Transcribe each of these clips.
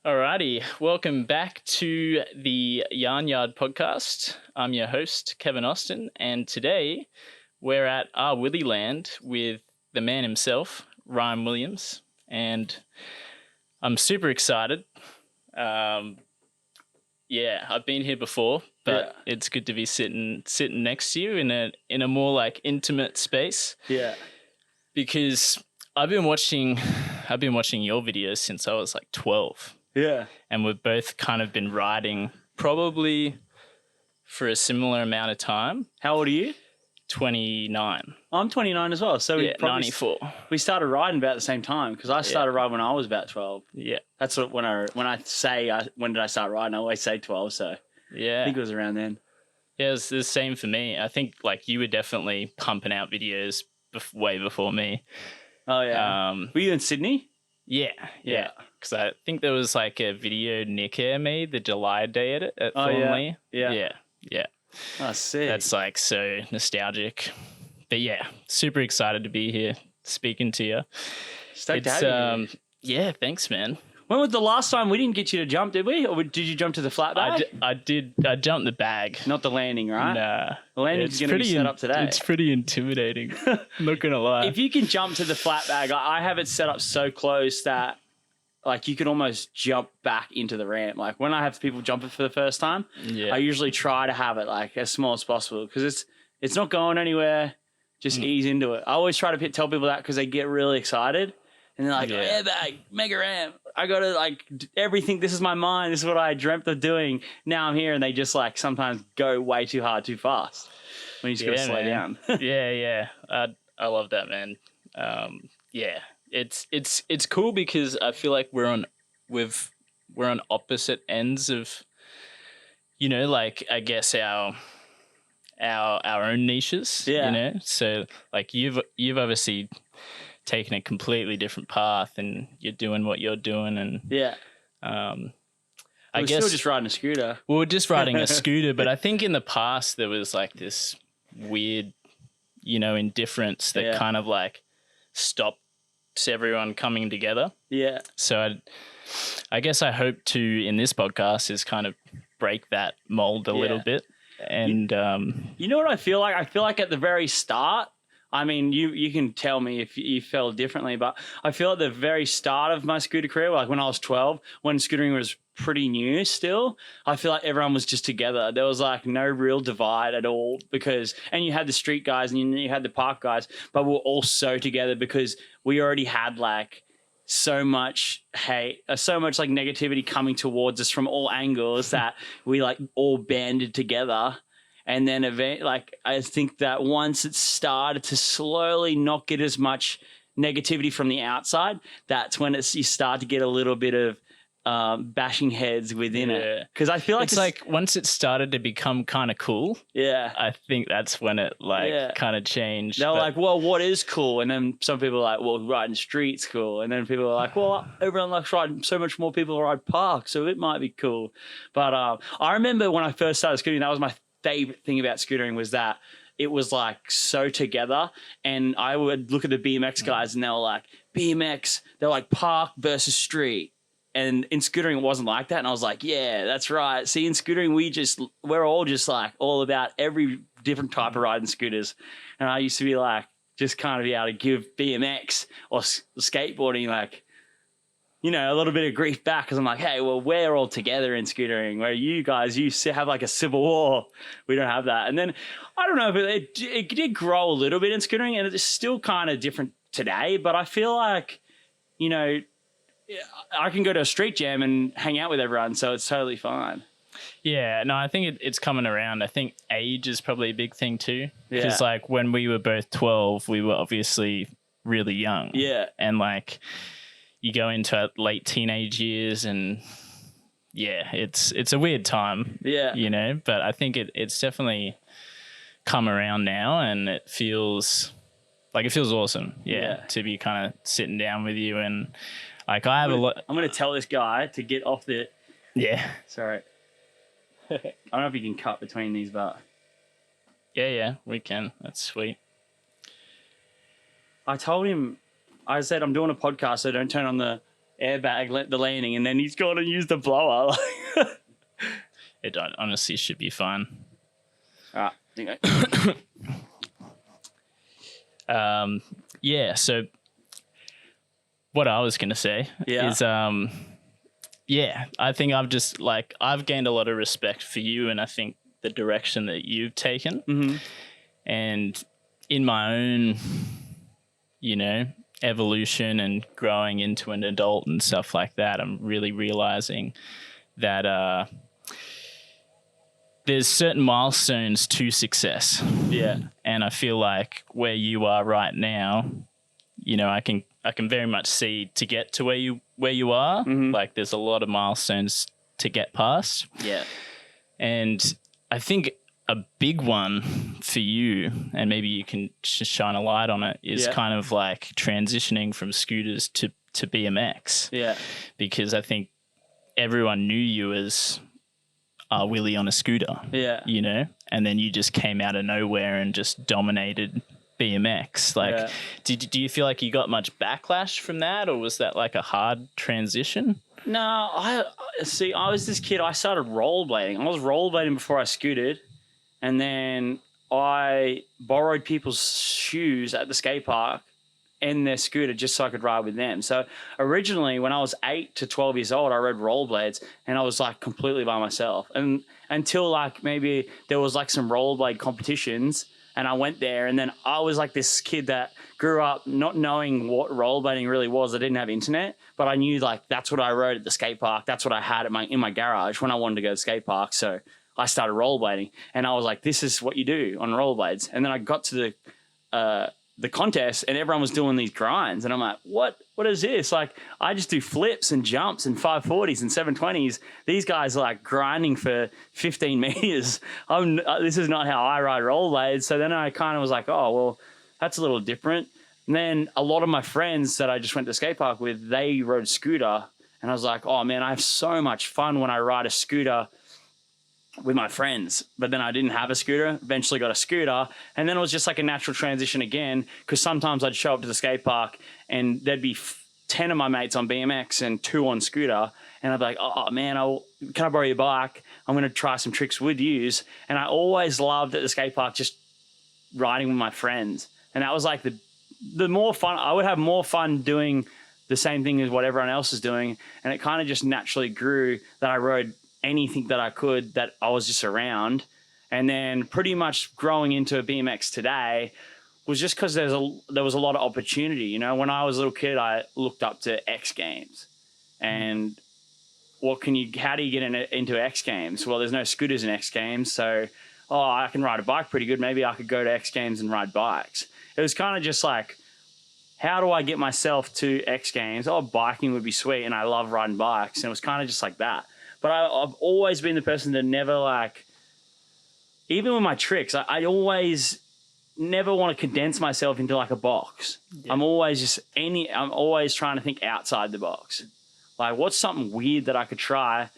Alrighty, welcome back to the Yarn Yard podcast. I'm your host, Kevin Austin, and today we're at RWILLYLAND with the man himself, Ryan Williams, and I'm super excited. I've been here before, but it's good to be sitting next to you in a more like intimate space. Yeah, because I've been watching your videos since I was like 12. Yeah. And we've both kind of been riding probably for a similar amount of time. How old are you? 29. I'm 29 as well. So we 94. We started riding about the same time because I started riding when I was about 12. Yeah. That's what when I say when did I start riding, I always say 12. So yeah, I think it was around then. Yeah, it's the same for me. I think like you were definitely pumping out videos way before me. Oh yeah. Were you in Sydney? Yeah. Because I think there was like a video Nick Air made, the July day edit at Thornley. Yeah. Oh, sick. That's like so nostalgic. But yeah, super excited to be here speaking to you. Stoked to have you. Yeah, thanks, man. When was the last time we didn't get you to jump, did we? Or did you jump to the flat bag? I did. I jumped the bag. Not the landing, right? Nah. The landing's going to be set up today. It's pretty intimidating. I'm not going to lie. If you can jump to the flat bag, I have it set up so close that like you can almost jump back into the ramp. Like when I have people jump it for the first time, I usually try to have it like as small as possible because it's not going anywhere. Just ease into it. I always try to tell people that because they get really excited. And they're like, airbag, mega ramp. I got to like everything. This is my mind. This is what I dreamt of doing. Now I'm here. And they just like sometimes go way too hard, too fast when you just got to slow down. Yeah. I love that, man. It's cool because I feel like we're on opposite ends of, like I guess our own niches. Yeah. So like you've obviously taking a completely different path and you're doing what you're doing and I guess still just riding a scooter. We were just riding a scooter, but I think in the past there was like this weird, indifference that kind of like stopped everyone coming together. Yeah. So I guess I hope to in this podcast is kind of break that mold a little bit. And you know what I feel like? I feel like at the very start, I mean, you can tell me if you felt differently, but I feel at the very start of my scooter career, like when I was 12, when scootering was pretty new still, I feel like everyone was just together. There was like no real divide at all and you had the street guys and you had the park guys, but we were all so together because we already had like so much hate, so much like negativity coming towards us from all angles that we like all banded together. And then I think that once it started to slowly not get as much negativity from the outside, that's when you start to get a little bit of bashing heads within it. Because I feel like it's like once it started to become kind of cool. Yeah. I think that's when it kind of changed. They're like, well, what is cool? And then some people are like, well, riding street's cool. And then people are like, well, everyone likes riding. So much more people ride park, so it might be cool. But I remember when I first started scooting, that was my favorite thing about scootering was that it was like so together. And I would look at the BMX guys and they were like, BMX, they're like park versus street. And in scootering, it wasn't like that. And I was like, yeah, that's right. See, in scootering, we're all just like all about every different type of riding scooters. And I used to be like, just kind of be able to give BMX or skateboarding like, a little bit of grief back because I'm like, hey, well, we're all together in scootering where you guys used to have like a civil war. We don't have that. And then I don't know, but it did grow a little bit in scootering and it's still kind of different today. But I feel like, I can go to a street jam and hang out with everyone. So it's totally fine. Yeah, no, I think it's coming around. I think age is probably a big thing too. Because like when we were both 12, we were obviously really young. Yeah. And like you go into late teenage years and it's a weird time. Yeah. But I think it's definitely come around now and it feels awesome. Yeah. To be kind of sitting down with you and like I have a lot. I'm going to tell this guy to get off the. Yeah. Sorry. I don't know if you can cut between these, but. Yeah, we can. That's sweet. I told him, I said, I'm doing a podcast, so don't turn on the airbag the landing, and then he's got to use the blower. It honestly should be fun. All right. Yeah. So what I was going to say is, yeah, I think I've gained a lot of respect for you, and I think the direction that you've taken. Mm-hmm. And in my own, evolution and growing into an adult and stuff like that, I'm really realizing that there's certain milestones to success. Yeah. And I feel like where you are right now, I can very much see to get to where you are. Mm-hmm. Like there's a lot of milestones to get past. Yeah. And I think a big one for you, and maybe you can shine a light on it, is kind of like transitioning from scooters to BMX. Yeah. Because I think everyone knew you as Willie on a scooter. Yeah. And then you just came out of nowhere and just dominated BMX. Like, do you feel like you got much backlash from that, or was that like a hard transition? No, I was this kid. I started rollerblading. I was rollerblading before I scooted. And then I borrowed people's shoes at the skate park and their scooter just so I could ride with them. So originally when I was 8 to 12 years old, I rode rollerblades and I was like completely by myself. And until like maybe there was like some rollerblade competitions and I went there, and then I was like this kid that grew up not knowing what rollerblading really was. I didn't have internet, but I knew like that's what I rode at the skate park. That's what I had in my garage when I wanted to go to the skate park. So I started rollerblading, and I was like, this is what you do on rollerblades. And then I got to the contest, and everyone was doing these grinds, and I'm like, what is this? Like, I just do flips and jumps and 540s and 720s. These guys are like grinding for 15 meters. This is not how I ride rollerblades. So then I kind of was like, oh, well, that's a little different. And then a lot of my friends that I just went to the skate park with, they rode scooter, and I was like, oh man, I have so much fun when I ride a scooter with my friends. But then I didn't have a scooter, eventually got a scooter, and then it was just like a natural transition again, because sometimes I'd show up to the skate park and there'd be 10 of my mates on BMX and 2 on scooter, and I'd be like, oh man, can I borrow your bike? I'm going to try some tricks with yous. And I always loved at the skate park just riding with my friends, and that was like the more fun. I would have more fun doing the same thing as what everyone else is doing, and it kind of just naturally grew that I rode anything that I could that I was just around. And then pretty much growing into a BMX today was just because there was a lot of opportunity. When I was a little kid, I looked up to X Games, and how do you get into X Games? Well, there's no scooters in X Games, so I can ride a bike pretty good. Maybe I could go to X Games and ride bikes. It was kind of just like, how do I get myself to X Games? Biking would be sweet, and I love riding bikes, and it was kind of just like that. But I've always been the person to never even with my tricks, I always never want to condense myself into like a box. Yeah. I'm always trying to think outside the box. Like, what's something weird that I could try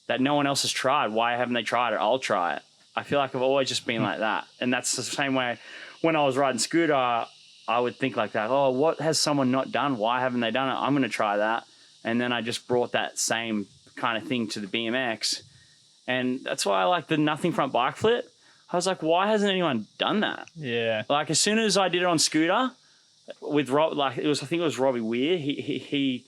that no one else has tried? Why haven't they tried it? I'll try it. I feel like I've always just been like that. And that's the same way when I was riding scooter, I would think like that. Oh, what has someone not done? Why haven't they done it? I'm going to try that. And then I just brought that same kind of thing to the BMX, and that's why I like the nothing front bike flip. I was like, why hasn't anyone done that? Yeah. Like, as soon as I did it on scooter with Rob, I think it was Robbie Weir. He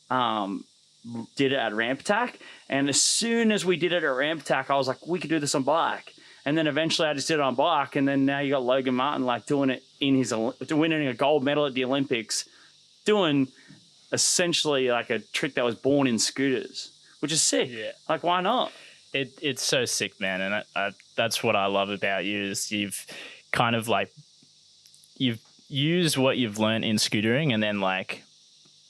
did it at Ramp Attack, and as soon as we did it at Ramp Attack, I was like, we could do this on bike. And then eventually I just did it on bike, and then now you got Logan Martin like doing it winning a gold medal at the Olympics, doing essentially like a trick that was born in scooters, which is sick. Yeah. Like, why not? It's so sick, man. And that's what I love about you, is you've kind of like, you've used what you've learned in scootering and then like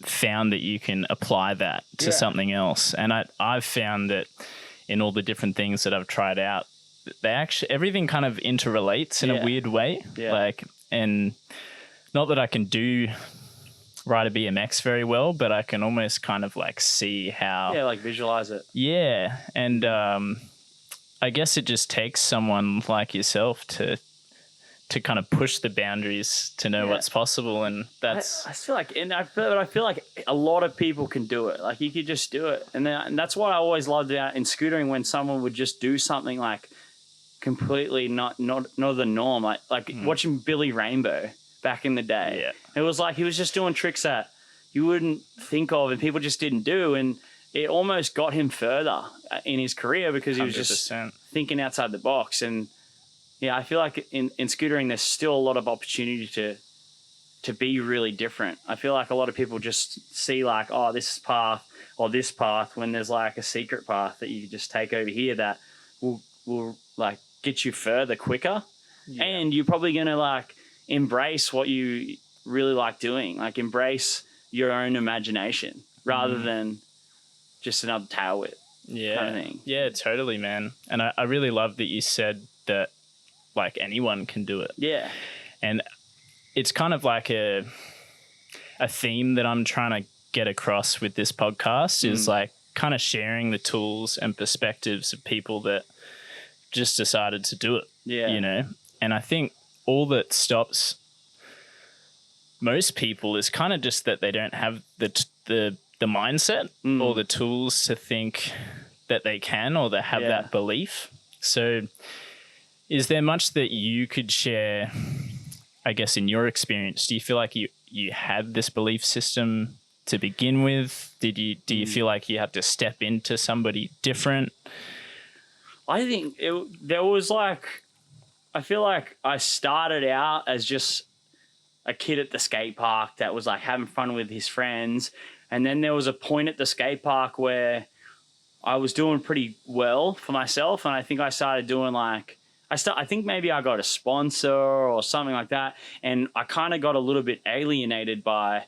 found that you can apply that to something else. And I've found that in all the different things that I've tried out, everything kind of interrelates in a weird way. Yeah. Like, and not that I can ride a BMX very well, but I can almost kind of like see how... Yeah, like visualize it. Yeah. And I guess it just takes someone like yourself to to kind of push the boundaries to know what's possible, and that's I feel like, I feel like a lot of people can do it. Like you could just do it, and that's what I always loved about in scootering, when someone would just do something like completely not the norm, like watching Billy Rainbow back in the day. Yeah. It was like he was just doing tricks that you wouldn't think of, and people just didn't do, and it almost got him further in his career because he was 100%. just thinking outside the box. And yeah, I feel like in scootering, there's still a lot of opportunity to be really different. I feel like a lot of people just see like, oh, this path or this path, when there's like a secret path that you can just take over here that will like get you further quicker. Yeah. And you're probably going to like embrace what you really like doing, like embrace your own imagination rather than just another tail whip. Yeah. Kind of thing. Yeah, totally, man. And I really love that you said that like anyone can do it. Yeah. And it's kind of like a theme that I'm trying to get across with this podcast is like kind of sharing the tools and perspectives of people that just decided to do it. Yeah. You know? And I think all that stops most people is kind of just that they don't have the mindset or the tools to think that they can, or that have that belief. So is there much that you could share, I guess, in your experience? Do you feel like you had this belief system to begin with? Do you feel like you had to step into somebody different? I think there was like, I feel like I started out as just a kid at the skate park that was like having fun with his friends. And then there was a point at the skate park where I was doing pretty well for myself. And I think I started doing like, I think maybe I got a sponsor or something like that. And I kind of got a little bit alienated by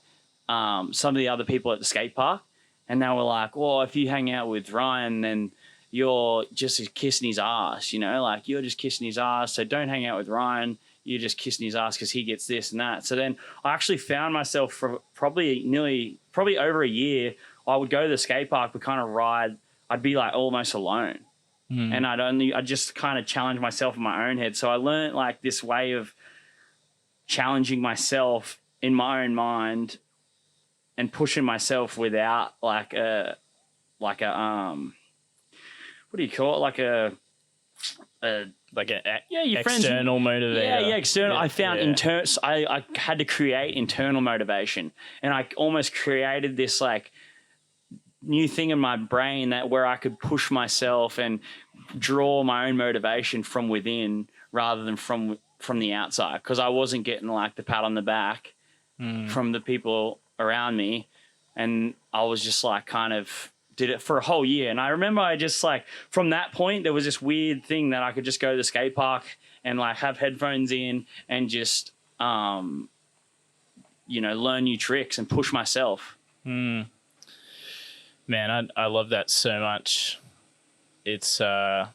some of the other people at the skate park. And they were like, well, if you hang out with Ryan, then you're just kissing his ass, you know, like you're just kissing his ass. So don't hang out with Ryan. You're just kissing his ass because he gets this and that. So then I actually found myself for probably over a year, I would go to the skate park, but kind of ride. I'd be like almost alone. And I'd just kind of challenge myself in my own head. So I learned like this way of challenging myself in my own mind and pushing myself without like a what do you call it? Like a external motivator. Yeah, external. I found I had to create internal motivation, and I almost created this like new thing in my brain that where I could push myself and draw my own motivation from within rather than from the outside, because I wasn't getting like the pat on the back from the people around me, and I was just like kind of did it for a whole year. And I remember I just like from that point there was this weird thing that I could just go to the skate park and like have headphones in and just learn new tricks and push myself. Man, I love that so much. It's I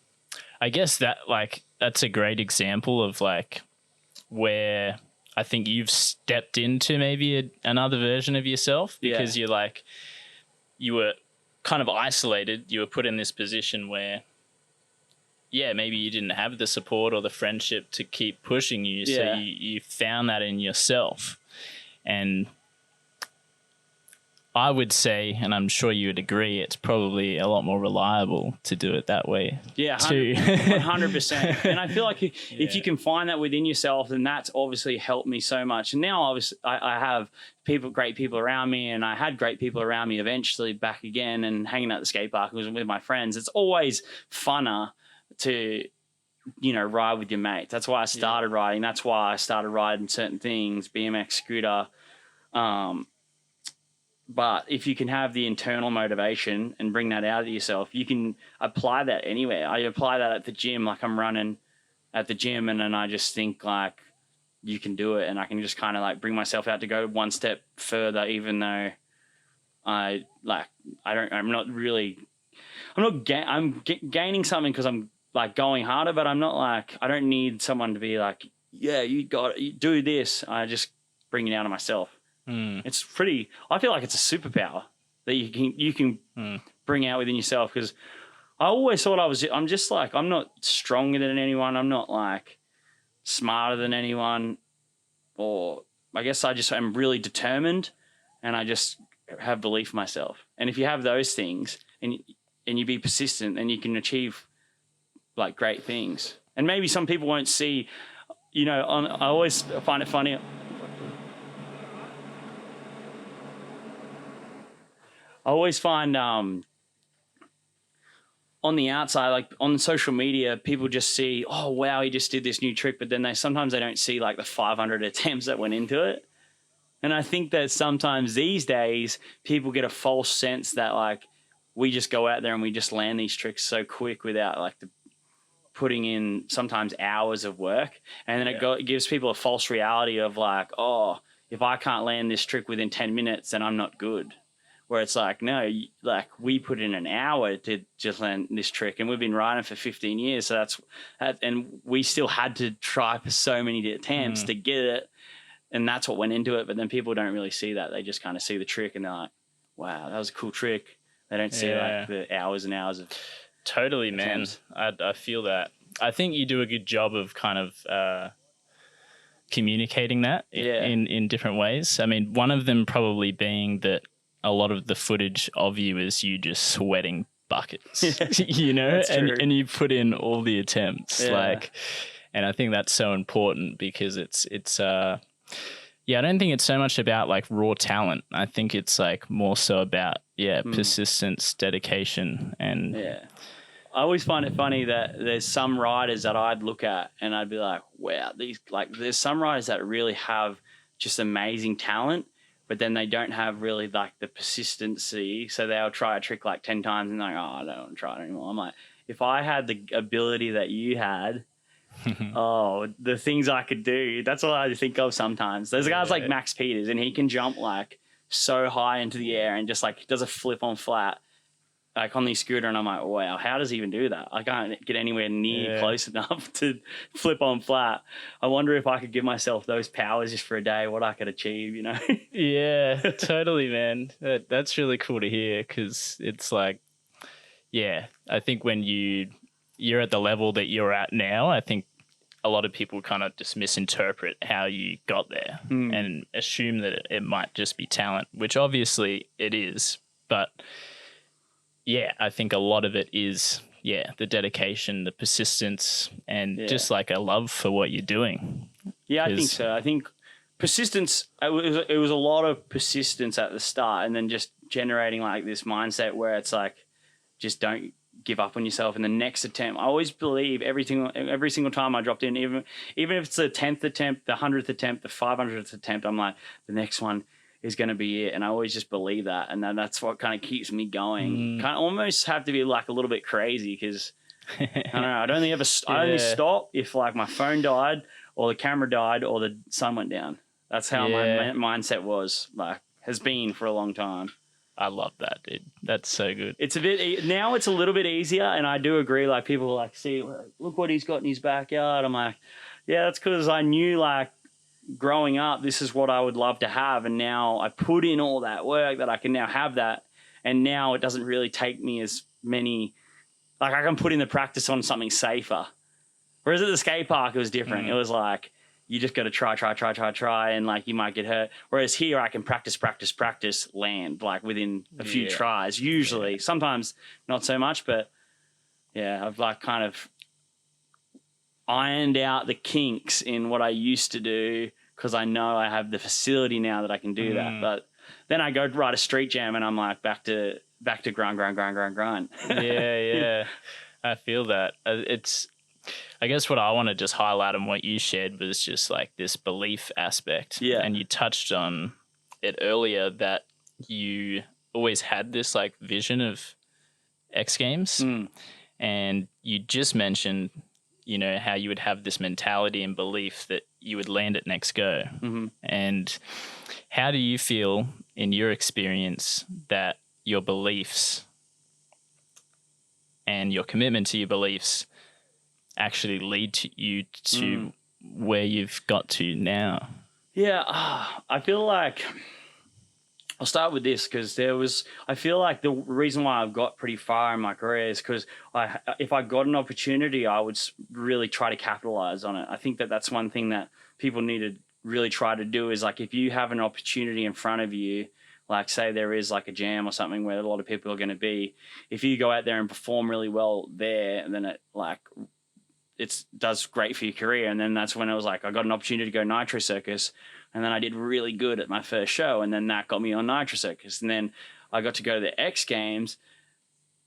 guess that like that's a great example of like where I think you've stepped into maybe another version of yourself, because you were kind of isolated. You were put in this position where maybe you didn't have the support or the friendship to keep pushing you. So you found that in yourself. And I would say, and I'm sure you would agree, it's probably a lot more reliable to do it that way. Yeah, too. 100%. And I feel like if you can find that within yourself, then that's obviously helped me so much. And now obviously I have great people around me, and I had great people around me eventually back again and hanging at the skate park with my friends. It's always funner to, ride with your mates. That's why I started riding. That's why I started riding certain things, BMX, scooter. But if you can have the internal motivation and bring that out of yourself, you can apply that anywhere. I apply that at the gym, like I'm running at the gym, and then I just think like you can do it, and I can just kind of like bring myself out to go one step further, even though I'm gaining something because I'm like going harder, but I'm not like, I don't need someone to be like, yeah, you do this. I just bring it out of myself. It's pretty. I feel like it's a superpower that you can bring out within yourself, because I always thought I'm just like, I'm not stronger than anyone. I'm not like smarter than anyone, or I guess I just am really determined, and I just have belief in myself. And if you have those things and you be persistent, then you can achieve like great things. And maybe some people won't see, you know, I always find it funny. I always find on the outside, like on social media, people just see, oh wow, he just did this new trick, but then sometimes they don't see like the 500 attempts that went into it. And I think that sometimes these days people get a false sense that like we just go out there and we just land these tricks so quick without like putting in sometimes hours of work, and then it gives people a false reality of like, oh, if I can't land this trick within 10 minutes, then I'm not good. Where it's like, no, like we put in an hour to just land this trick, and we've been riding for 15 years. So and we still had to try for so many attempts to get it. And that's what went into it. But then people don't really see that. They just kind of see the trick and they're like, wow, that was a cool trick. They don't see like the hours and hours of totally attempts. Man. I feel that. I think you do a good job of kind of communicating that in different ways. I mean, one of them probably being that a lot of the footage of you is you just sweating buckets, you know, and you put in all the attempts, like, and I think that's so important because it's I don't think it's so much about like raw talent. I think it's like more so about persistence, dedication, and I always find it funny that there's some riders that I'd look at and I'd be like, wow, there's some riders that really have just amazing talent, but then they don't have really like the persistency. So they'll try a trick like 10 times and they're like, oh, I don't want to try it anymore. I'm like, if I had the ability that you had, oh, the things I could do, that's what I think of sometimes. There's guys like Max Peters, and he can jump like so high into the air and just like does a flip on flat like on the scooter, and I'm like, wow, how does he even do that? I can't get anywhere near close enough to flip on flat. I wonder if I could give myself those powers just for a day, what I could achieve, you know? Yeah, totally, man. That's really cool to hear, because it's like, I think when you're at the level that you're at now, I think a lot of people kind of just misinterpret how you got there and assume that it might just be talent, which obviously it is, but I think a lot of it is, the dedication, the persistence, and just like a love for what you're doing. Yeah, I think so. I think persistence, it was a lot of persistence at the start, and then just generating like this mindset where it's like, just don't give up on yourself in the next attempt. I always believe every single time I dropped in, even if it's the 10th attempt, the 100th attempt, the 500th attempt, I'm like, the next one is going to be it. And I always just believe that. And that's what kind of keeps me going. Kind of almost have to be like a little bit crazy, because I don't know, I only stop if like my phone died or the camera died or the sun went down. That's how my mindset has been for a long time. I love that, dude. That's so good. Now it's a little bit easier, and I do agree. Like people are like, see, look what he's got in his backyard. I'm like, yeah, that's because I knew like growing up, this is what I would love to have, and now I put in all that work that I can now have that, and now it doesn't really take me as many. Like I can put in the practice on something safer. Whereas at the skate park, it was different. It was like, you just got to try, and like you might get hurt. Whereas here, I can practice, land like within a few tries. Usually, sometimes not so much, but I've like kind of ironed out the kinks in what I used to do, because I know I have the facility now that I can do that. But then I go ride a street jam, and I'm like back to grind. Yeah. I feel that. I guess what I want to just highlight on what you shared was just like this belief aspect. Yeah. And you touched on it earlier that you always had this like vision of X Games. And you just mentioned, you know, how you would have this mentality and belief that you would land at next go. And how do you feel in your experience that your beliefs and your commitment to your beliefs actually lead to you to where you've got to now? Yeah, I feel like I'll start with this because I feel like the reason why I've got pretty far in my career is because if I got an opportunity, I would really try to capitalize on it. I think that's one thing that people need to really try to do is like, if you have an opportunity in front of you, like say there is like a jam or something where a lot of people are going to be, if you go out there and perform really well there, and then it does great for your career. And then that's when it was like, I got an opportunity to go Nitro Circus. And then I did really good at my first show. And then that got me on Nitro Circus. And then I got to go to the X Games.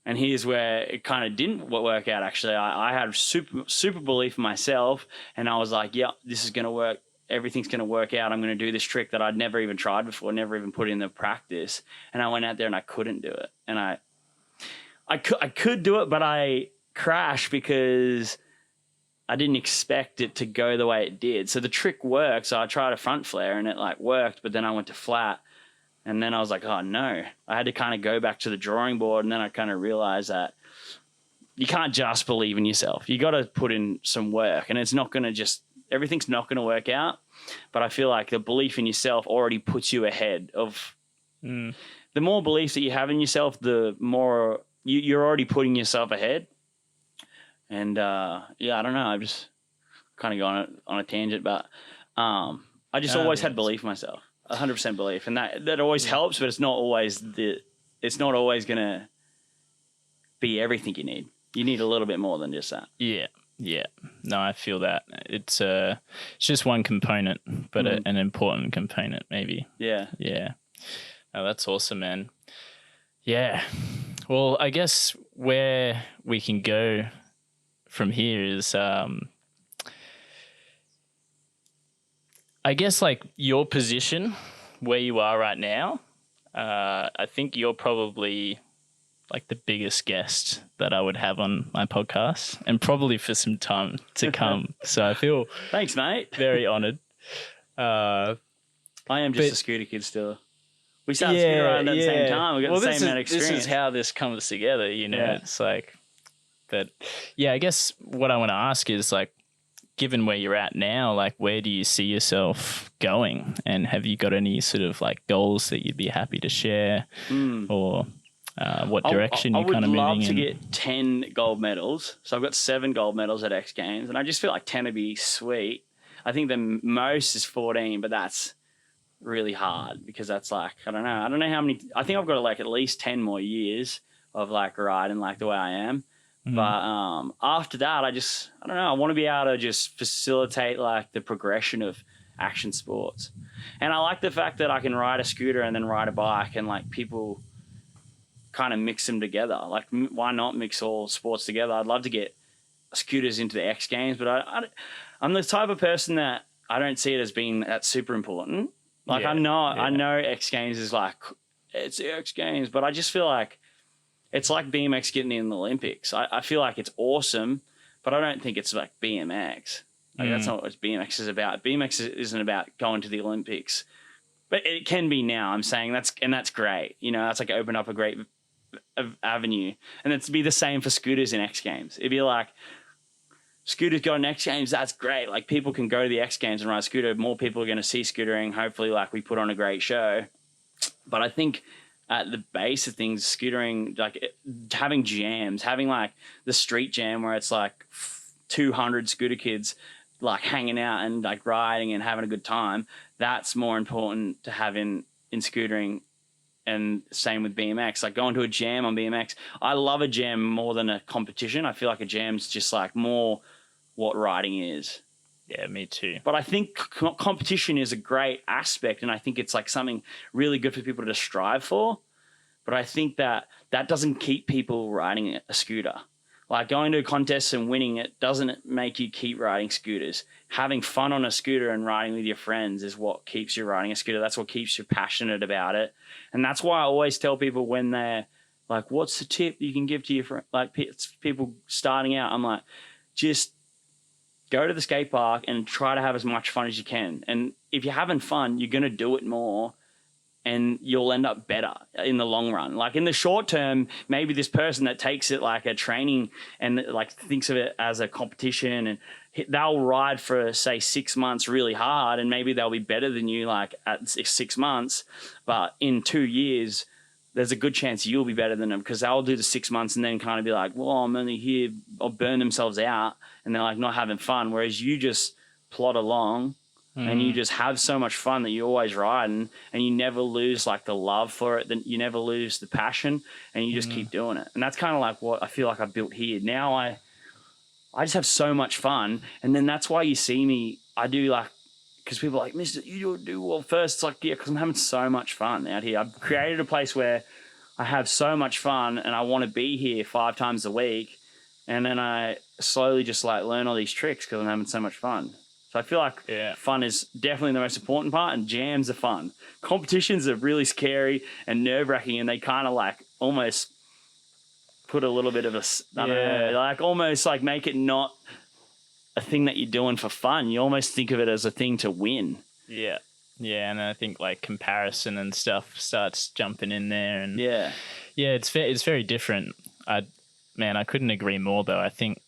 And here's where it kind of didn't work out, actually. I had super belief in myself. And I was like, yeah, this is going to work. Everything's going to work out. I'm going to do this trick that I'd never even tried before, never even put in the practice. And I went out there and I couldn't do it. And I could do it, but I crashed because I didn't expect it to go the way it did. So the trick worked. So I tried a front flare and it like worked, but then I went to flat. And then I was like, oh no, I had to kind of go back to the drawing board. And then I kind of realized that you can't just believe in yourself. You got to put in some work, and it's not going to everything's not going to work out. But I feel like the belief in yourself already puts you ahead of the more beliefs that you have in yourself, the more you're already putting yourself ahead. And I don't know. I'm just kind of going on a tangent, but I just always had belief in myself, 100% belief, and that always helps. But it's not always going to be everything you need. You need a little bit more than just that. Yeah. No, I feel that it's just one component, but an important component, maybe. Yeah. Oh, that's awesome, man. Yeah. Well, I guess where we can go from here is, I guess, like your position where you are right now. I think you're probably like the biggest guest that I would have on my podcast, and probably for some time to come. So I feel thanks, mate. Very honored. I am just a scooter kid still. We started scooter riding at the same time. We got the same amount of experience. This is how this comes together, you know. Yeah. It's like, but yeah, I guess what I want to ask is like, given where you're at now, like where do you see yourself going? And have you got any sort of like goals that you'd be happy to share, or what direction you're kind of moving in? I would love to get 10 gold medals. So I've got 7 gold medals at X Games, and I just feel like 10 would be sweet. I think the most is 14, but that's really hard because that's like, I don't know how many. I think I've got like at least 10 more years of like riding like the way I am. But after that, I don't know. I want to be able to just facilitate like the progression of action sports. And I like the fact that I can ride a scooter and then ride a bike, and like people kind of mix them together. Like, why not mix all sports together? I'd love to get scooters into the X Games, but I'm the type of person that I don't see it as being that super important. Like, I know X Games is like, it's the X Games, but I just feel like it's like BMX getting in the Olympics. I feel like it's awesome, but I don't think it's like BMX. Like, that's not what BMX is about. BMX isn't about going to the Olympics, but it can be now. I'm saying that's great. You know, that's like open up a great avenue, and it's be the same for scooters in X Games. It'd be like, scooters go in X Games. That's great. Like, people can go to the X Games and ride a scooter. More people are going to see scootering. Hopefully, like, we put on a great show. But I think at the base of things, scootering, like having jams, having like the street jam where it's like 200 scooter kids like hanging out and like riding and having a good time, that's more important to have in scootering. And same with BMX, like going to a jam on BMX. I love a jam more than a competition. I feel like a jam's just like more what riding is. Yeah, me too. But I think competition is a great aspect, and I think it's like something really good for people to strive for. But I think that doesn't keep people riding a scooter. Like, going to contests and winning it doesn't make you keep riding scooters. Having fun on a scooter and riding with your friends is what keeps you riding a scooter. That's what keeps you passionate about it. And that's why I always tell people when they're like, what's the tip you can give to your friend? Like, people starting out, I'm like, just go to the skate park and try to have as much fun as you can. And if you're having fun, you're going to do it more, and you'll end up better in the long run. Like, in the short term, maybe this person that takes it like a training and like thinks of it as a competition, and they'll ride for say 6 months really hard, and maybe they'll be better than you like at 6 months, but in 2 years there's a good chance you'll be better than them, because they'll do the 6 months and then kind of be like, well, I'm only here, or burn themselves out, and they're like not having fun. Whereas you just plod along and you just have so much fun that you're always riding, and you never lose like the love for it, then you never lose the passion, and you just keep doing it. And that's kind of like what I feel like I've built here. Now I just have so much fun, and then that's why you see me. I do like, because people are like, Mister, you do well first. It's like, yeah, because I'm having so much fun out here. I've created a place where I have so much fun, and I want to be here 5 times a week, and then I slowly just like learn all these tricks because I'm having so much fun. So I feel like fun is definitely the most important part, and jams are fun. Competitions are really scary and nerve-wracking, and they kind of like almost put a little bit of a, I don't know, like almost like make it not a thing that you're doing for fun. You almost think of it as a thing to win. Yeah. Yeah, and I think like comparison and stuff starts jumping in there, and it's very different. I couldn't agree more though. I think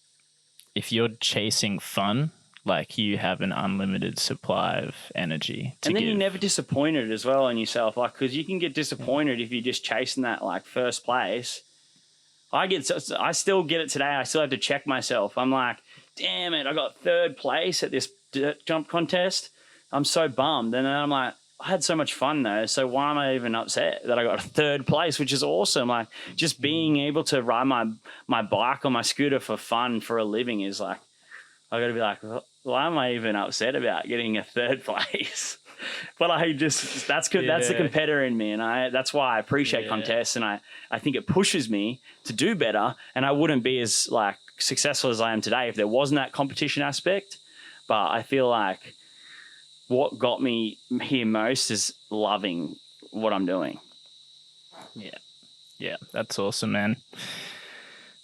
if you're chasing fun, like you have an unlimited supply of energy to and then give. you're never disappointed as well in yourself, like, because you can get disappointed if you're just chasing that like first place. I still get it today. I still have to check myself. I'm like, damn it, I got 3rd place at this dirt jump contest. I'm so bummed. And then I'm like, I had so much fun though, so why am I even upset that I got 3rd place, which is awesome. Like, just being able to ride my bike or my scooter for fun for a living is like, I got to be like, why am I even upset about getting a 3rd place? But that's good. That's the competitor in me, and that's why I appreciate contests, and I think it pushes me to do better. And I wouldn't be as like successful as I am today if there wasn't that competition aspect. But I feel like what got me here most is loving what I'm doing. Yeah, that's awesome, man.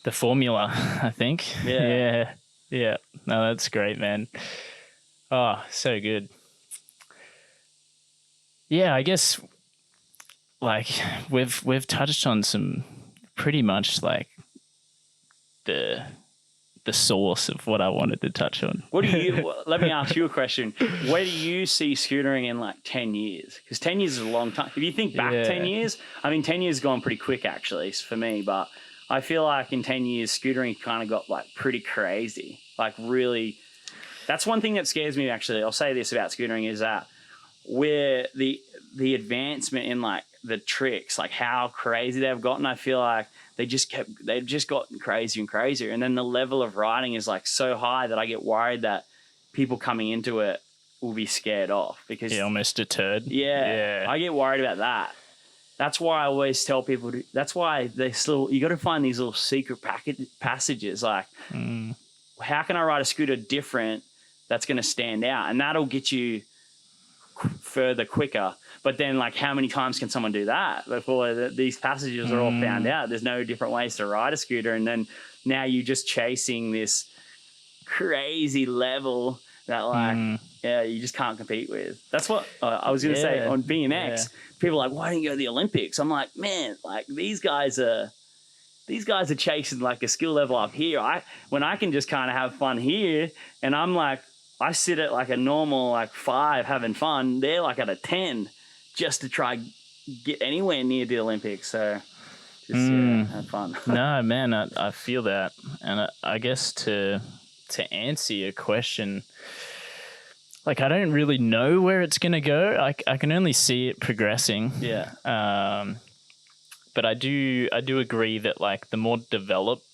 The formula, I think. Yeah. No, that's great, man. Oh, so good. Yeah, I guess like we've touched on some pretty much like the source of what I wanted to touch on. Let me ask you a question. Where do you see scootering in like 10 years? Because 10 years is a long time. If you think back 10 years, I mean, 10 years has gone pretty quick actually for me, but I feel like in 10 years, scootering kind of got like pretty crazy. Like really, that's one thing that scares me actually. I'll say this about scootering is that where the advancement in like the tricks, like how crazy they've gotten, I feel like they've just gotten crazier and crazier. And then the level of riding is like so high that I get worried that people coming into it will be scared off because almost deterred. Yeah. I get worried about that. That's why I always tell people that's why you got to find these little secret passages. Like, how can I ride a scooter different that's going to stand out? And that'll get you further quicker. But then, like, how many times can someone do that before these passages are all found out? There's no different ways to ride a scooter. And then now you're just chasing this crazy level that, like, you just can't compete with. That's what I was going to say on BMX. People are like, why didn't you go to the Olympics? I'm like, man, like, these guys are chasing, like, a skill level up here. When I can just kind of have fun here, and I'm like, I sit at, like, a normal, like, 5 having fun. They're, like, at a 10 just to try get anywhere near the Olympics. So just have fun. No, man, I feel that. And I guess to answer your question, like, I don't really know where it's going to go. I can only see it progressing. Yeah. But I do agree that, like, the more developed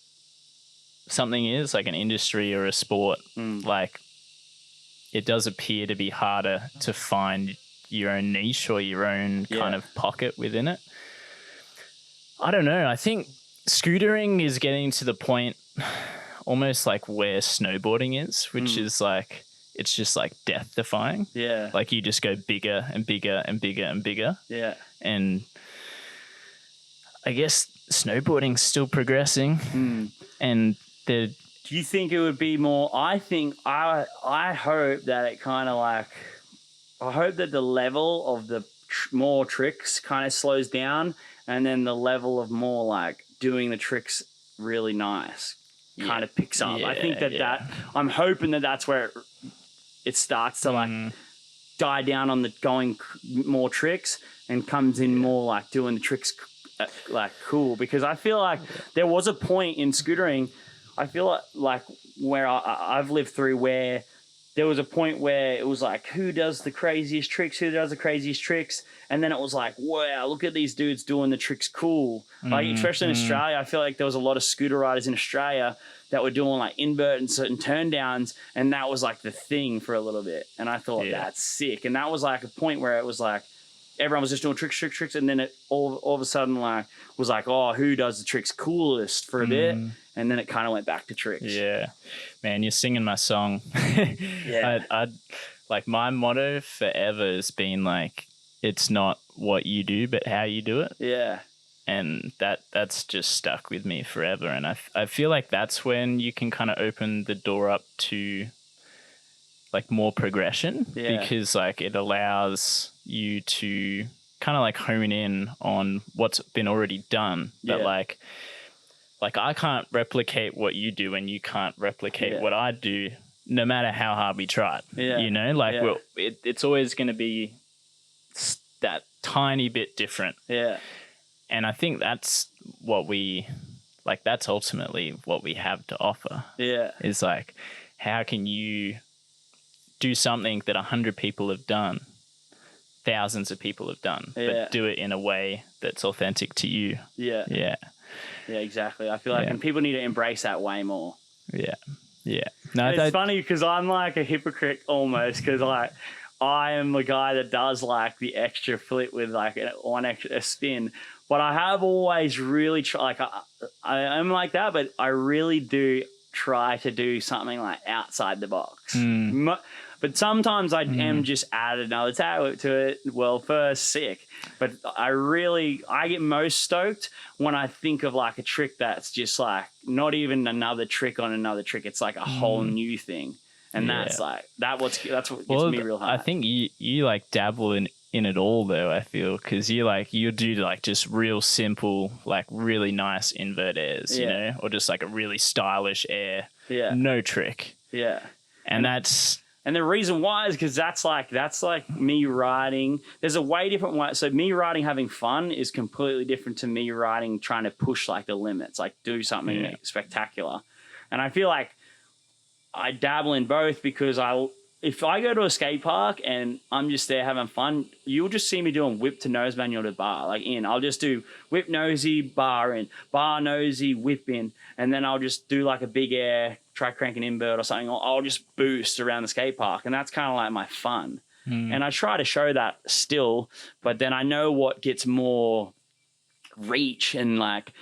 something is, like an industry or a sport, like, it does appear to be harder to find your own niche or your own kind of pocket within it. I don't know. I think scootering is getting to the point almost like where snowboarding is, which is like, it's just like death defying. Yeah. Like, you just go bigger and bigger and bigger and bigger. Yeah. And I guess snowboarding's still progressing. And do you think it would be more? I think I hope that it kind of like, I hope that the level of the more tricks kind of slows down, and then the level of more like doing the tricks really nice kind of picks up. I think that yeah. I'm hoping that that's where it starts to like die down on the going more tricks and comes in more like doing the tricks like cool, because I feel like there was a point in scootering, I feel like where I've lived through, where there was a point where it was like, who does the craziest tricks? And then it was like, wow, look at these dudes doing the tricks cool. Like, especially in Australia, I feel like there was a lot of scooter riders in Australia that were doing like invert and certain turn downs. And that was like the thing for a little bit. And I thought, that's sick. And that was like a point where it was like, everyone was just doing tricks. And then it all of a sudden like was like, oh, who does the tricks coolest for a bit? And then it kind of went back to tricks. Yeah, man, you're singing my song. I like, my motto forever has been like, it's not what you do, but how you do it. Yeah. And that's just stuck with me forever. And I feel like that's when you can kind of open the door up to like more progression, because like it allows you to kind of like hone in on what's been already done. But like I can't replicate what you do, and you can't replicate what I do, no matter how hard we try. You know, like it's always going to be that tiny bit different. Yeah. And I think that's what that's ultimately what we have to offer. Yeah. Is like, how can you do something that 100 people have done, thousands of people have done, but do it in a way that's authentic to you. Yeah. Yeah. Yeah, exactly. I feel like and people need to embrace that way more. Yeah. Yeah. No, it's funny because I'm like a hypocrite almost, because like I am the guy that does like the extra flip with like one extra spin, but I have always really tried, like I am like that, but I really do try to do something like outside the box. But sometimes I am just add another tail whip to it. Well, first, sick. But I get most stoked when I think of like a trick that's just like not even another trick on another trick. It's like a whole new thing. And that's like, that's what gets me real hard. I think you like dabble in it all though, I feel, because you do like just real simple, like really nice invert airs, you know, or just like a really stylish air. Yeah. No trick. Yeah. And the reason why is because that's like me riding. There's a way different way. So me riding having fun is completely different to me riding trying to push like the limits, like do something spectacular. And I feel like I dabble in both, because if I go to a skate park and I'm just there having fun, you'll just see me doing whip to nose manual to bar. Like I'll just do whip nosy, bar in, bar nosy, whip in, and then I'll just do like a big air, try cranking invert or something. I'll just boost around the skate park, and that's kind of like my fun. And I try to show that still, but then I know what gets more reach and like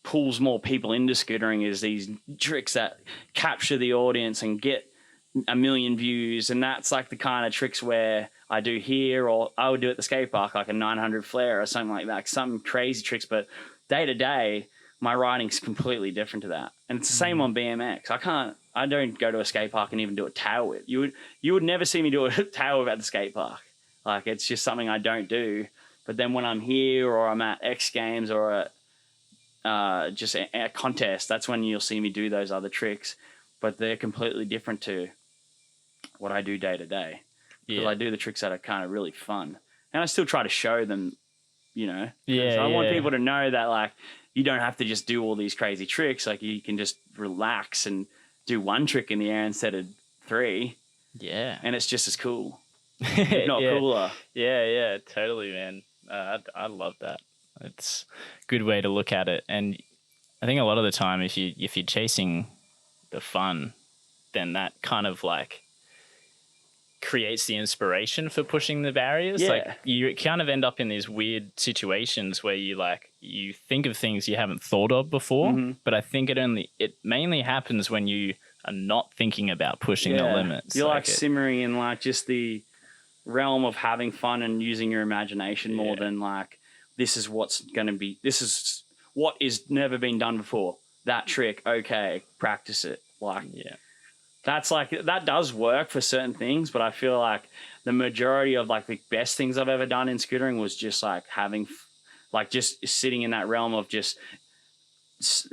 pulls more people into scootering is these tricks that capture the audience and get 1 million views. And that's like the kind of tricks where I do here, or I would do at the skate park, like a 900 flare or something like that, some crazy tricks. But day to day, my riding's completely different to that. And it's the same on BMX. I don't go to a skate park and even do a tail whip. You would never see me do a tail whip at the skate park. Like, it's just something I don't do. But then when I'm here, or I'm at X Games, or at just a contest, that's when you'll see me do those other tricks. But they're completely different to what I do day to day. Because I do the tricks that are kind of really fun. And I still try to show them, you know. I want people to know that, like, you don't have to just do all these crazy tricks. Like, you can just relax and do one trick in the air instead of 3. Yeah. And it's just as cool. If not cooler. Yeah, totally, man. I love that. It's a good way to look at it. And I think a lot of the time, if you're chasing the fun, then that kind of like creates the inspiration for pushing the barriers. Yeah. Like, you kind of end up in these weird situations where you think of things you haven't thought of before. But I think it mainly happens when you are not thinking about pushing the limits. You're like simmering in like just the realm of having fun and using your imagination more than like, this is what is never been done before. That trick, okay, practice it. Like, that's like, that does work for certain things, but I feel like the majority of like the best things I've ever done in scootering was just like having, like, just sitting in that realm of just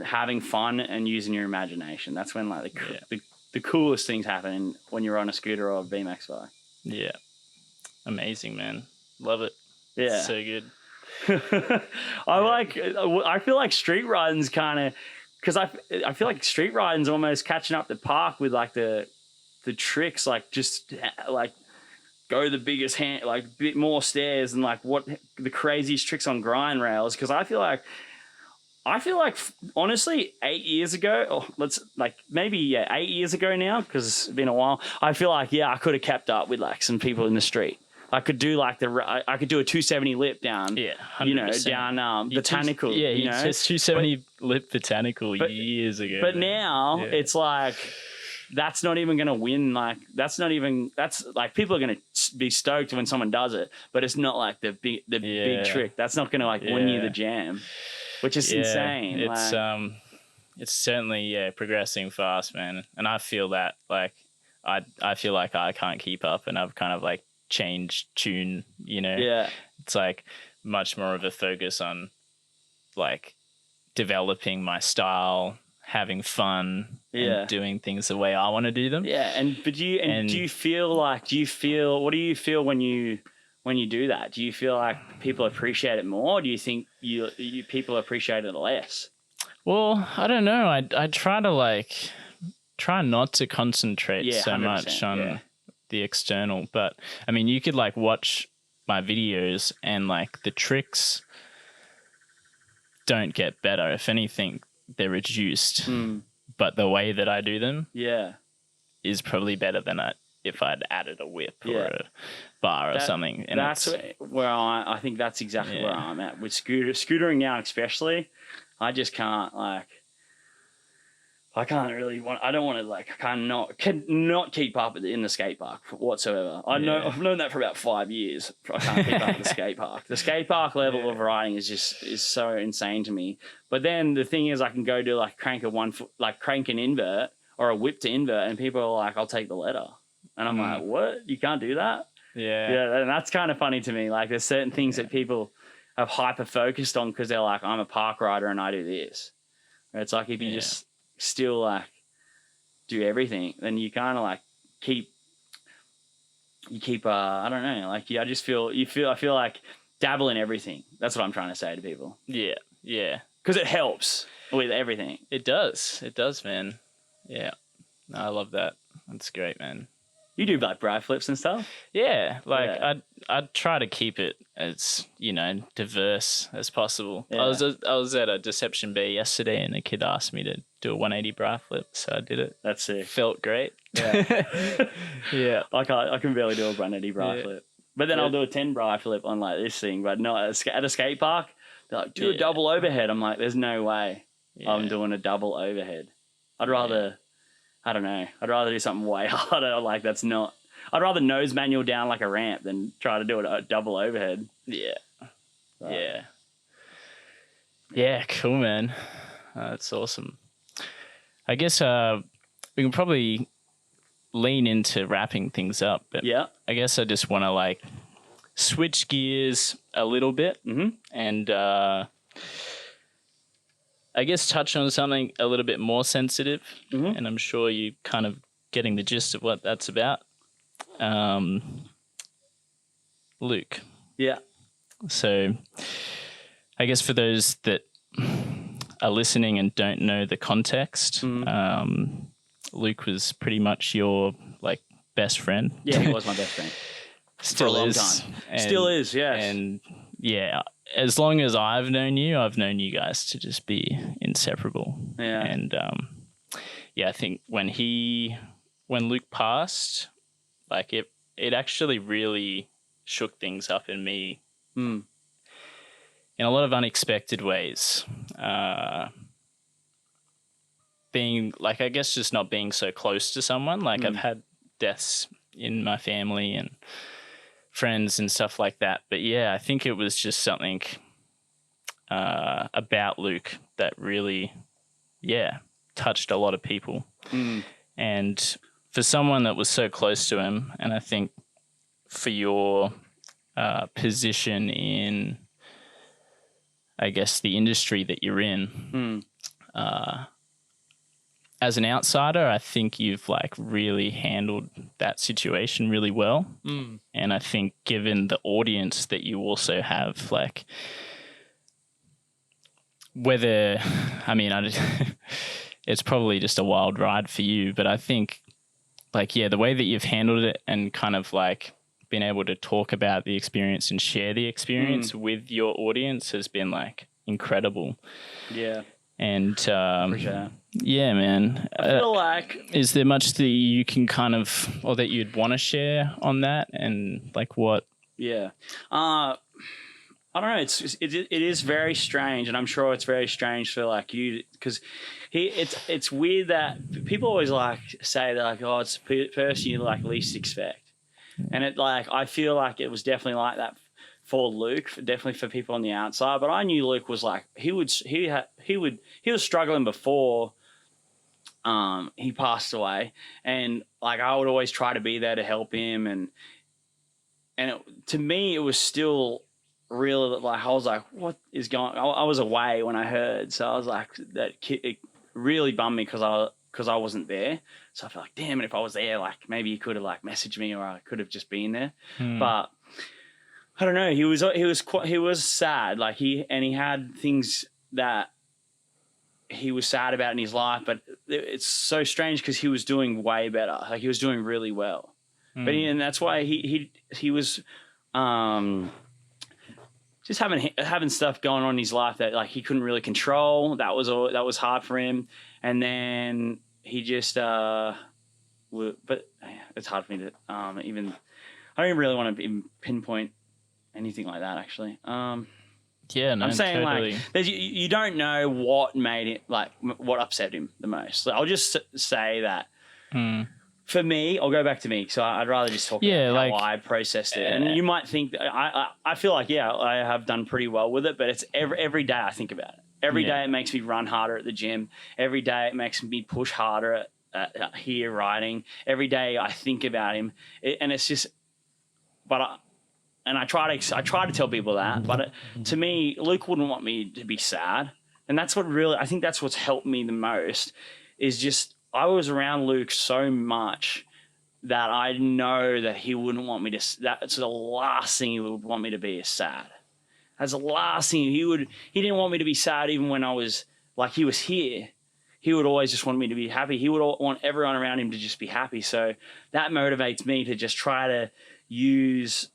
having fun and using your imagination. That's when like the coolest things happen when you're on a scooter or a BMX bike. Yeah. Amazing, man. Love it. Yeah. So good. I feel like street riding's kind of, because I feel like street riding's almost catching up to park with like the tricks, like just like go the biggest hand, like bit more stairs and like what the craziest tricks on grind rails. Because I feel like honestly 8 years ago, or maybe 8 years ago now, because it's been a while, I feel like I could have kept up with like some people in the street. I could do like I could do a 270 lip down, 100%. Down Botanical. You just 270 lip Botanical years ago. But now it's like that's not even going to win. Like that's like people are going to be stoked when someone does it, but it's not like the big trick. That's not going to like win you the jam, which is insane. It's certainly progressing fast, man, and I feel that like I feel like I can't keep up, and I've kind of like changed tune. It's like much more of a focus on like developing my style, having fun, and doing things the way I want to do them. What do you feel when you do that? Do you feel like people appreciate it more, or do you think you people appreciate it less? Well, I don't know. I try not to concentrate so much on the external, but I mean, you could like watch my videos and like the tricks don't get better. If anything, they're reduced. But the way that I do them is probably better than if I'd added a whip or a bar or something. And that's where I think that's exactly where I'm at with scootering now, especially. I just can't I cannot keep up in the skate park whatsoever. I've known that for about 5 years. I can't keep up with the skate park. The skate park level of riding is so insane to me. But then the thing is, I can go do like crank an invert or a whip to invert, and people are like, "I'll take the letter," and I'm like, "What? You can't do that?" Yeah, and that's kind of funny to me. Like, there's certain things that people have hyper focused on because they're like, "I'm a park rider and I do this." It's like if you just still like do everything, then you kind of like keep I don't know, like I feel like dabble in everything. That's what I'm trying to say to people. Yeah because it helps with everything. It does, man. I love that. That's great, man. You do like bri flips and stuff? I'd try to keep it as, diverse as possible. I was at a Deception Bay yesterday, and a kid asked me to do a 180 bri flip, so I did it. That's sick. Felt great. Yeah. I can barely do a 180 bri flip. But then I'll do a 10 bri flip on like this thing, but not at a skate park. They're like, do a double overhead. I'm like, there's no way I'm doing a double overhead. I'd rather... I don't know. I'd rather do something way harder. Like I'd rather nose manual down like a ramp than try to do a double overhead. Yeah, cool, man. That's awesome. I guess we can probably lean into wrapping things up. But I guess I just want to like switch gears a little bit and I guess touch on something a little bit more sensitive, and I'm sure you're kind of getting the gist of what that's about. Luke. Yeah. So I guess for those that are listening and don't know the context, Luke was pretty much your like best friend. Yeah, he was my best friend. Still for a long is. time. And, Still is, yes. And as long as I've known you guys to just be inseparable. Yeah. And I think when Luke passed, like it actually really shook things up in me in a lot of unexpected ways. Being like, I guess just not being so close to someone. Like I've had deaths in my family and friends and stuff like that. But I think it was just something about Luke that really, touched a lot of people. And for someone that was so close to him, and I think for your position in, I guess, the industry that you're in, as an outsider, I think you've like really handled that situation really well. And I think given the audience that you also have, like whether, I mean, it's probably just a wild ride for you, but I think like, yeah, the way that you've handled it and kind of like been able to talk about the experience and share the experience with your audience has been like incredible. Yeah. And Appreciate that. yeah, man. I feel like, is there much that you can kind of, or that you'd want to share on that, and like what? Yeah, I don't know. It is very strange, and I'm sure it's very strange for like you, because it's weird that people always like say that like, oh, it's the person you like least expect, and it like I feel like it was definitely like that for Luke, definitely for people on the outside. But I knew Luke was like he was struggling before he passed away, and like I would always try to be there to help him, and to me it was still real. Like I was like, what is going? I was away when I heard, so I was like, that kid, it really bummed me because I wasn't there. So I felt like, damn it, if I was there, like maybe he could have like messaged me, or I could have just been there. But I don't know. He was sad. Like he had things that he was sad about in his life, but it's so strange because he was doing way better. Like he was doing really well. But and that's why he was just having stuff going on in his life that like he couldn't really control. That was hard for him. And then he just but it's hard for me to even. I don't even really want to pinpoint anything like that, actually. Yeah, no, I'm saying totally. like you don't know what made it, like what upset him the most. So I'll just say that for me, I'll go back to me. So I'd rather just talk about how I processed it. And you might think that I feel like, yeah, I have done pretty well with it, but it's every day I think about it. Every day it makes me run harder at the gym. Every day it makes me push harder at here riding. Every day I think about him, and it's just, but I try to tell people that, but to me, Luke wouldn't want me to be sad, and that's what really I think that's what's helped me the most is just I was around Luke so much that I know that he wouldn't want me to. That's the last thing he would want me to be is sad. That's the last thing he didn't want me to be sad even when I was like he was here. He would always just want me to be happy. He would want everyone around him to just be happy. So that motivates me to just try to use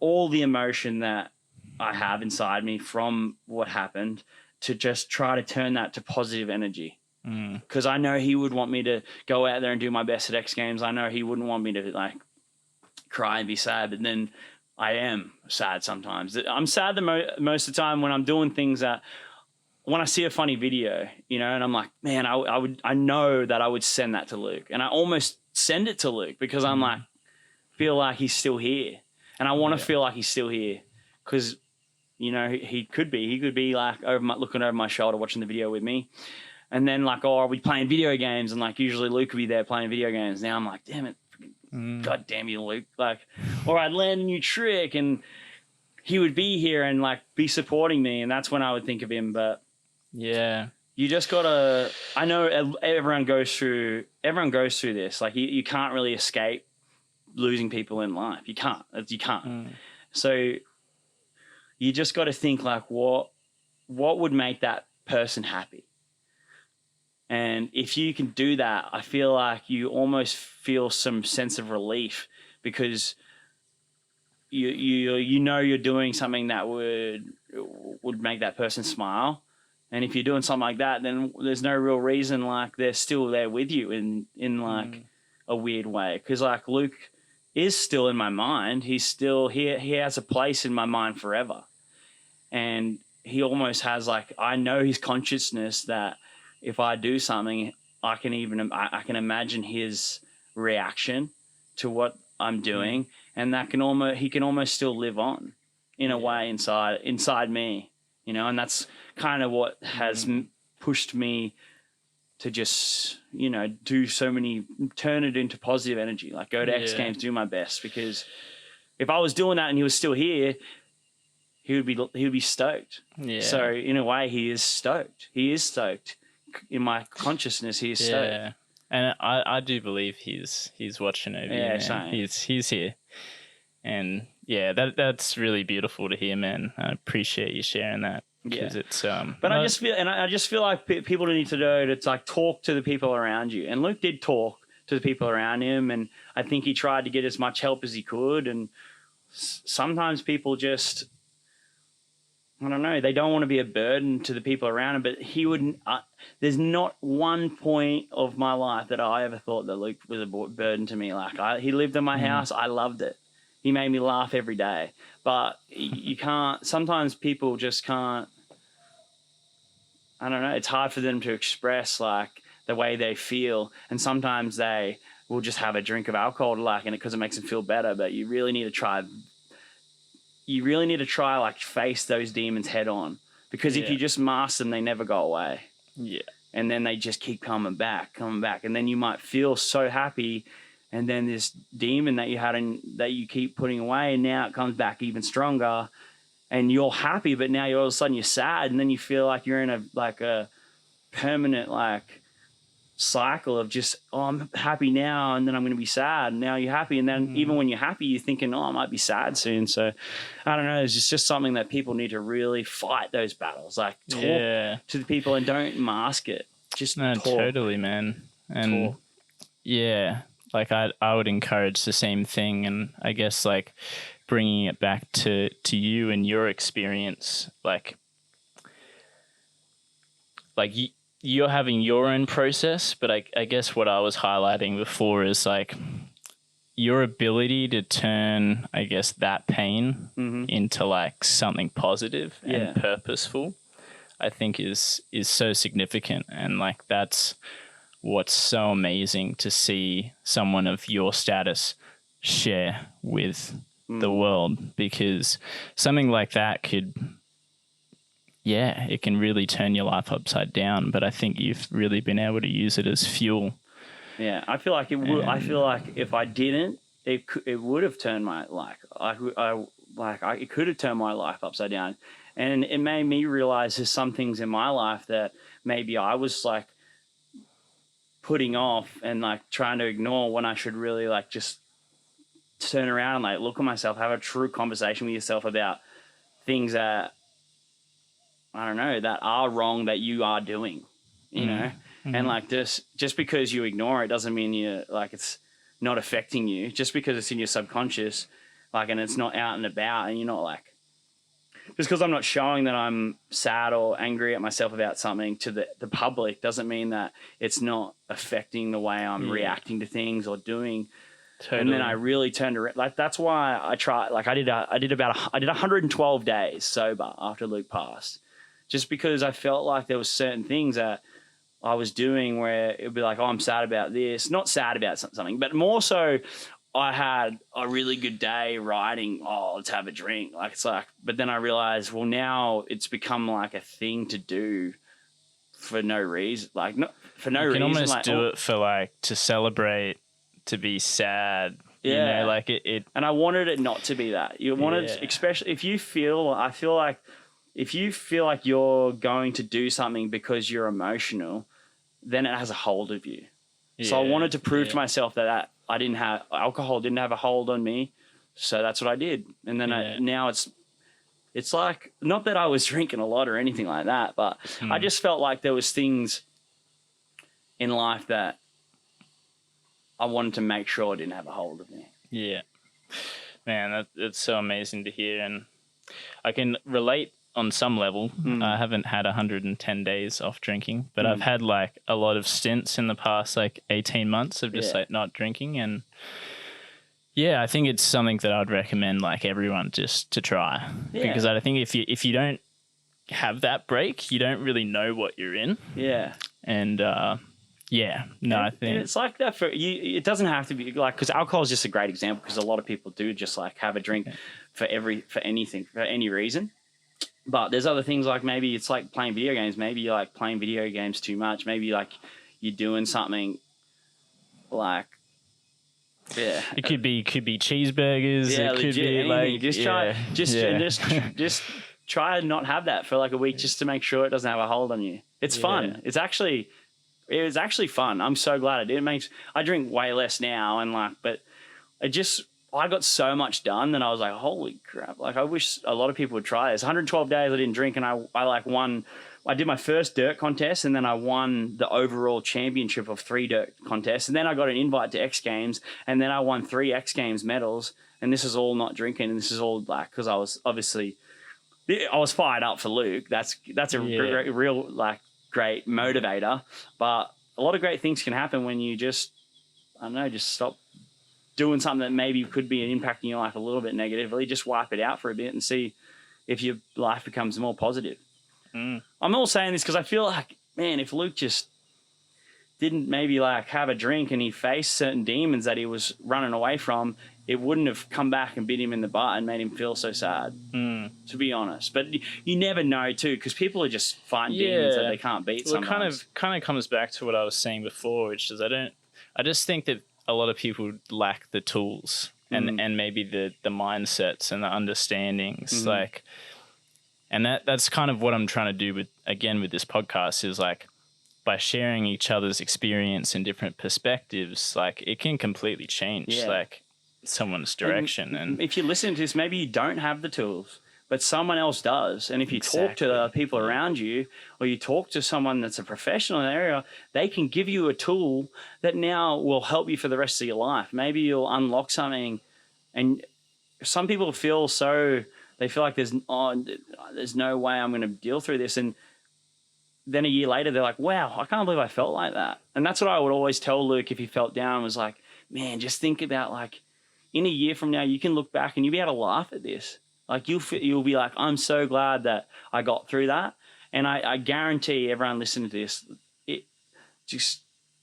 all the emotion that I have inside me from what happened to just try to turn that to positive energy. Because I know he would want me to go out there and do my best at X Games. I know he wouldn't want me to like cry and be sad, but then I am sad sometimes. I'm sad most of the time when I'm doing things that when I see a funny video, you know, and I'm like, man, I know that I would send that to Luke, and I almost send it to Luke because I'm like, feel like he's still here. And I want to feel like he's still here because, you know, he could be like looking over my shoulder, watching the video with me. And then like, oh, are we playing video games? And like, usually Luke would be there playing video games. Now I'm like, damn it. God damn you, Luke. Like, or I'd land a new trick and he would be here and like be supporting me. And that's when I would think of him. But yeah, you just gotta, I know everyone goes through this. Like you can't really escape losing people in life. You can't. So you just got to think like what would make that person happy. And if you can do that, I feel like you almost feel some sense of relief because you know you're doing something that would make that person smile. And if you're doing something like that, then there's no real reason like they're still there with you in like a weird way. Because like Luke is still in my mind. He's still here. He has a place in my mind forever. And he almost has like, I know his consciousness that if I do something, I can imagine his reaction to what I'm doing. And that he can almost still live on in a way inside me, you know, and that's kind of what has pushed me to just, you know, turn it into positive energy, like go to X Games, do my best. Because if I was doing that and he was still here, he would be stoked. Yeah. So in a way, he is stoked. consciousness, he's Yeah. stoked. And I do believe he's watching over you, man. Same. He's here. And yeah, that's really beautiful to hear, man. I appreciate you sharing that. Because it's but I just feel like people need to know to like talk to the people around you. And Luke did talk to the people around him, and I think he tried to get as much help as he could. And sometimes people just, I don't know, they don't want to be a burden to the people around him. But he wouldn't. There's not one point of my life that I ever thought that Luke was a burden to me. Like he lived in my house, I loved it. He made me laugh every day. But you can't. Sometimes people just can't. I don't know. It's hard for them to express like the way they feel, and sometimes they will just have a drink of alcohol to like in it because it makes them feel better. But you really need to try. You really need to try like face those demons head on, because if you just mask them, they never go away. Yeah. And then they just keep coming back, and then you might feel so happy. And then this demon that you had that you keep putting away, and now it comes back even stronger, and you're happy, but now all of a sudden you're sad, and then you feel like you're in a permanent like cycle of just, I'm happy now, and then I'm going to be sad, and now you're happy, and then even when you're happy, you're thinking, I might be sad soon. So I don't know. It's just something that people need to really fight those battles, like talk to the people and don't mask it. Just talk. Totally, man. And talk. Yeah. Like I would encourage the same thing, and I guess like bringing it back to you and your experience, like you're having your own process, but I guess what I was highlighting before is like your ability to turn, I guess, that pain into like something positive and purposeful, I think is so significant, and like that's what's so amazing to see someone of your status share with the world, because something like that could, it can really turn your life upside down. But I think you've really been able to use it as fuel. Yeah, I feel like it would. I feel like if I didn't, it would have turned my life. It could have turned my life upside down, and it made me realize there's some things in my life that maybe I was like putting off and like trying to ignore, when I should really like just turn around and like look at myself, have a true conversation with yourself about things that, I don't know, that are wrong that you are doing, you know? And like just because you ignore it doesn't mean you like it's not affecting you. Just because it's in your subconscious, like, and it's not out and about, and you're not like, just because I'm not showing that I'm sad or angry at myself about something to the public doesn't mean that it's not affecting the way I'm reacting to things or doing. Totally. And then I really turned around. Like, that's why I tried. Like, I did 112 days sober after Luke passed, just because I felt like there was certain things that I was doing where it'd be like, I'm sad about this, not sad about something, but more so, I had a really good day riding. Let's have a drink. Like, it's like, but then I realized, well, now it's become like a thing to do for no reason. Like, not for no reason. You can almost like, do it for like to celebrate, to be sad. Yeah. You know, like it. And I wanted it not to be that. You wanted, especially if you feel, I feel like if you feel like you're going to do something because you're emotional, then it has a hold of you. Yeah. So I wanted to prove to myself that alcohol didn't have a hold on me, so that's what I did. And then now it's like, not that I was drinking a lot or anything like that, but I just felt like there was things in life that I wanted to make sure didn't have a hold of me. Yeah, man, it's so amazing to hear, and I can relate on some level. I haven't had 110 days off drinking, but I've had like a lot of stints in the past like 18 months of just like not drinking. And I think it's something that I'd recommend like everyone just to try, because I think if you don't have that break, you don't really know what you're in. And I think it's like that for you. It doesn't have to be like, because alcohol is just a great example, because a lot of people do just like have a drink for anything, for any reason. But there's other things, like maybe it's like playing video games. Maybe you're like playing video games too much. Maybe like you're doing something like, it could be cheeseburgers. It could be anything. like, just try and not have that for like a week just to make sure it doesn't have a hold on you. It's fun. It was actually fun. I'm so glad I did. I drink way less now and like, but I got so much done that I was like, holy crap. Like I wish a lot of people would try this. 112 days I didn't drink and I like won. I did my first dirt contest and then I won the overall championship of 3 dirt contests. And then I got an invite to X Games and then I won 3 X Games medals. And this is all not drinking. And this is all like, because I was fired up for Luke. That's a real like great motivator. But a lot of great things can happen when you just stop doing something that maybe could be impacting your life a little bit negatively. Just wipe it out for a bit and see if your life becomes more positive. I'm all saying this because I feel like, man, if Luke just didn't maybe like have a drink and he faced certain demons that he was running away from, it wouldn't have come back and bit him in the butt and made him feel so sad, to be honest. But you never know too, because people are just fighting demons that they can't beat. Well, it kind of comes back to what I was saying before, which is I just think that a lot of people lack the tools and maybe the mindsets and the understandings, like. And that's kind of what I'm trying to do with this podcast is like by sharing each other's experience and different perspectives, like it can completely change like someone's direction. And if you listen to this, maybe you don't have the tools, but someone else does. And if you talk to the people around you or you talk to someone that's a professional in the area, they can give you a tool that now will help you for the rest of your life. Maybe you'll unlock something. And some people feel they feel like there's no way I'm going to deal through this. And then a year later, they're like, wow, I can't believe I felt like that. And that's what I would always tell Luke if he felt down, was like, man, just think about like in a year from now, you can look back and you'll be able to laugh at this. Like you'll be like, I'm so glad that I got through that. And I guarantee everyone listening to this,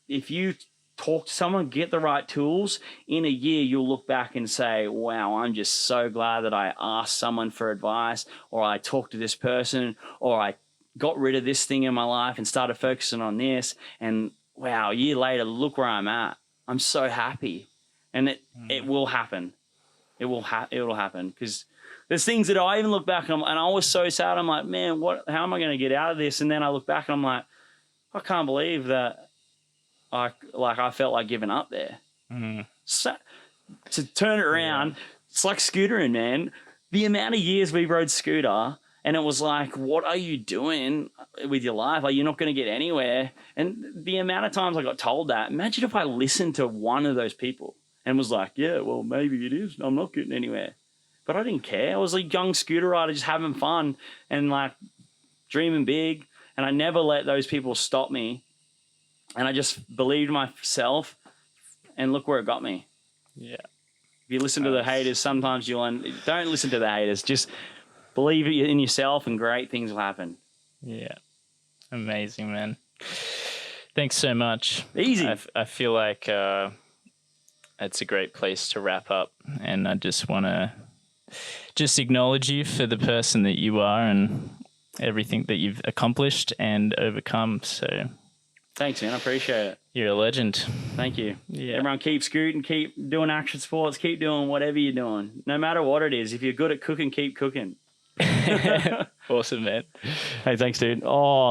if you talk to someone, get the right tools, in a year you'll look back and say, wow, I'm just so glad that I asked someone for advice, or I talked to this person, or I got rid of this thing in my life and started focusing on this. And wow, a year later, look where I'm at. I'm so happy. And it will happen. It will happen, because there's things that I even look back and I was so sad. I'm like, man, how am I going to get out of this? And then I look back and I'm like, I can't believe that I felt like giving up there. So to turn it around, it's like scootering, man. The amount of years we rode scooter and it was like, what are you doing with your life? Like, you're not going to get anywhere. And the amount of times I got told that, imagine if I listened to one of those people and was like, yeah, well, maybe it is. I'm not getting anywhere. But I didn't care. I was a young scooter rider just having fun and like dreaming big. And I never let those people stop me. And I just believed myself, and look where it got me. Yeah. If you listen to the haters, sometimes don't listen to the haters. Just believe in yourself and great things will happen. Yeah. Amazing, man. Thanks so much. Easy. I feel like it's a great place to wrap up. And I just want to acknowledge you for the person that you are and everything that you've accomplished and overcome. So thanks, man. I appreciate it. You're a legend. Thank you. Yeah. Everyone keep scooting, keep doing action sports, keep doing whatever you're doing. No matter what it is. If you're good at cooking, keep cooking. Awesome, man. Hey, thanks, dude. Oh,